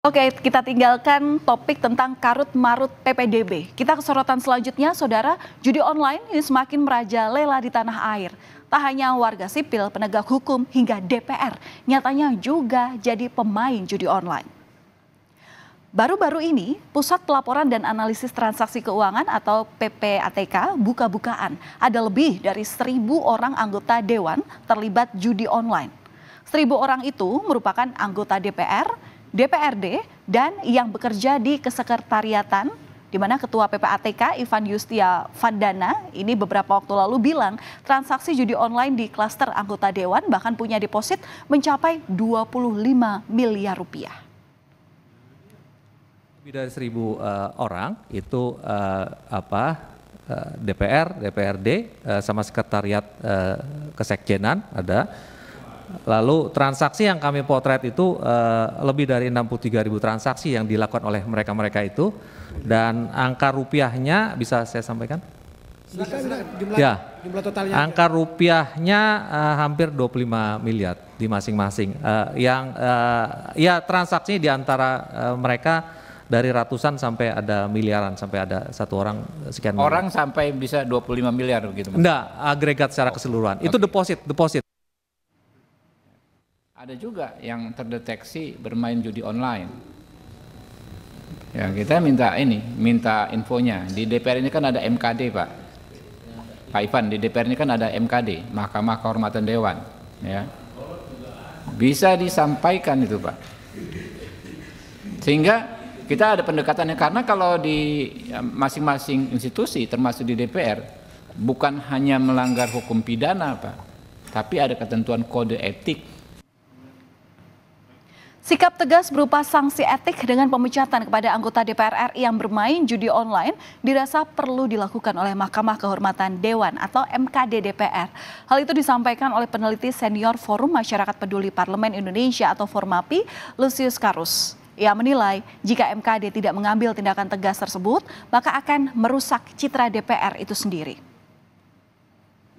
Oke, kita tinggalkan topik tentang karut-marut PPDB. Kita ke sorotan selanjutnya, saudara. Judi online ini semakin merajalela di tanah air. Tak hanya warga sipil, penegak hukum, hingga DPR nyatanya juga jadi pemain judi online. Baru-baru ini, Pusat Pelaporan dan Analisis Transaksi Keuangan atau PPATK buka-bukaan. Ada lebih dari 1.000 orang anggota Dewan terlibat judi online. 1.000 orang itu merupakan anggota DPR, DPRD, dan yang bekerja di kesekretariatan, di mana Ketua PPATK Ivan Yustia Vandana ini beberapa waktu lalu bilang transaksi judi online di klaster anggota Dewan bahkan punya deposit mencapai 25 miliar rupiah. Lebih dari 1.000 orang itu DPR, DPRD sama sekretariat kesekjenan ada. Lalu transaksi yang kami potret itu lebih dari 63.000 transaksi yang dilakukan oleh mereka-mereka itu, dan angka rupiahnya bisa saya sampaikan? Jumlah totalnya. Angka rupiahnya hampir 25 miliar di masing-masing. Ya transaksi di antara mereka dari ratusan sampai ada miliaran, sampai ada satu orang sekian miliar. Orang sampai bisa 25 miliar begitu? Enggak, agregat secara keseluruhan. Itu deposit. Ada juga yang terdeteksi bermain judi online. Ya, kita minta infonya. Di DPR ini kan ada MKD, Pak Ivan, di DPR ini kan ada MKD, Mahkamah Kehormatan Dewan. Ya. Bisa disampaikan itu, Pak. Sehingga kita ada pendekatannya, karena kalau di masing-masing institusi, termasuk di DPR, bukan hanya melanggar hukum pidana, Pak, tapi ada ketentuan kode etik. Sikap tegas berupa sanksi etik dengan pemecatan kepada anggota DPR RI yang bermain judi online dirasa perlu dilakukan oleh Mahkamah Kehormatan Dewan atau MKD DPR. Hal itu disampaikan oleh peneliti senior Forum Masyarakat Peduli Parlemen Indonesia atau Formapi, Lusius Karus. Ia menilai jika MKD tidak mengambil tindakan tegas tersebut, maka akan merusak citra DPR itu sendiri.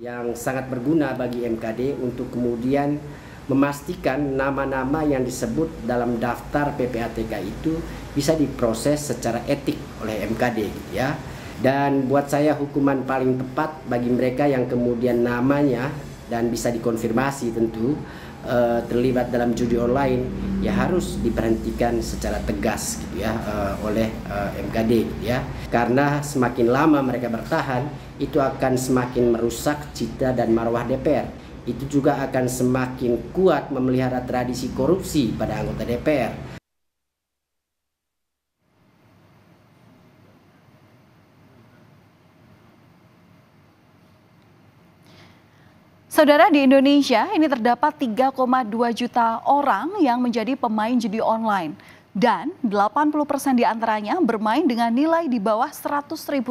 Yang sangat berguna bagi MKD untuk kemudian memastikan nama-nama yang disebut dalam daftar PPATK itu bisa diproses secara etik oleh MKD, ya. Dan buat saya hukuman paling tepat bagi mereka yang kemudian namanya dan bisa dikonfirmasi tentu terlibat dalam judi online, ya harus diberhentikan secara tegas gitu ya oleh MKD gitu ya. Karena semakin lama mereka bertahan, itu akan semakin merusak citra dan marwah DPR. Itu juga akan semakin kuat memelihara tradisi korupsi pada anggota DPR. Saudara, di Indonesia ini terdapat 3,2 juta orang yang menjadi pemain judi online. Dan 80% diantaranya bermain dengan nilai di bawah Rp100.000.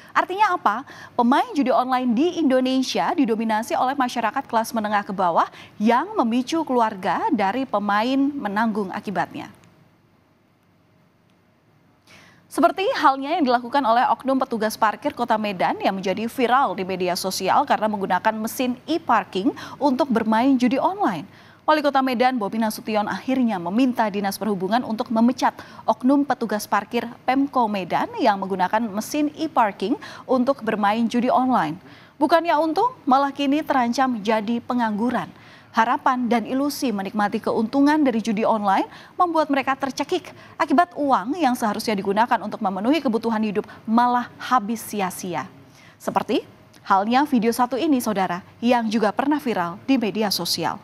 Artinya apa? Pemain judi online di Indonesia didominasi oleh masyarakat kelas menengah ke bawah yang memicu keluarga dari pemain menanggung akibatnya. Seperti halnya yang dilakukan oleh oknum petugas parkir Kota Medan yang menjadi viral di media sosial karena menggunakan mesin e-parking untuk bermain judi online. Wali Kota Medan Bobi Nasution akhirnya meminta Dinas Perhubungan untuk memecat oknum petugas parkir Pemko Medan yang menggunakan mesin e-parking untuk bermain judi online. Bukannya untung, malah kini terancam jadi pengangguran. Harapan dan ilusi menikmati keuntungan dari judi online membuat mereka tercekik akibat uang yang seharusnya digunakan untuk memenuhi kebutuhan hidup malah habis sia-sia. Seperti halnya video satu ini, saudara, yang juga pernah viral di media sosial.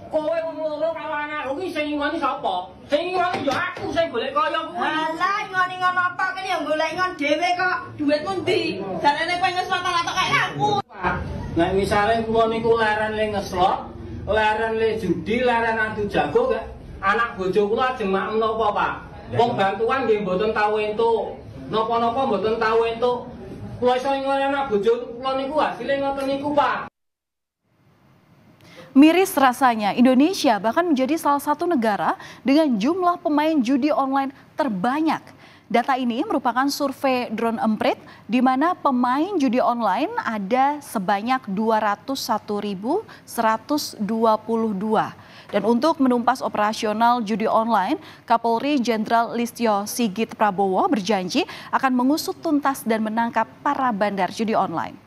Kowe ngono karo anakku ki sing ngoni sapa? Sing ngoni yo aku sing golek kaya kuwi. Alah ngoni ngono apa kene yo golek ngon dhewe kok. Duitmu ndi? Jarene kowe ngeslot-lotok kaya aku. Nek misale kula niku leren le ngeslot, leren le judi, leren adu jago gak anak bojo kula ajeng mak menapa, Pak? Wong bantuan nggih mboten tau entuk. Napa-napa mboten tau entuk. Kula iso ngene anak bojo kula niku hasile ngoten niku, Pak. Miris rasanya, Indonesia bahkan menjadi salah satu negara dengan jumlah pemain judi online terbanyak. Data ini merupakan survei Drone Emprit di mana pemain judi online ada sebanyak 201.122. Dan untuk menumpas operasional judi online, Kapolri Jenderal Listio Sigit Prabowo berjanji akan mengusut tuntas dan menangkap para bandar judi online.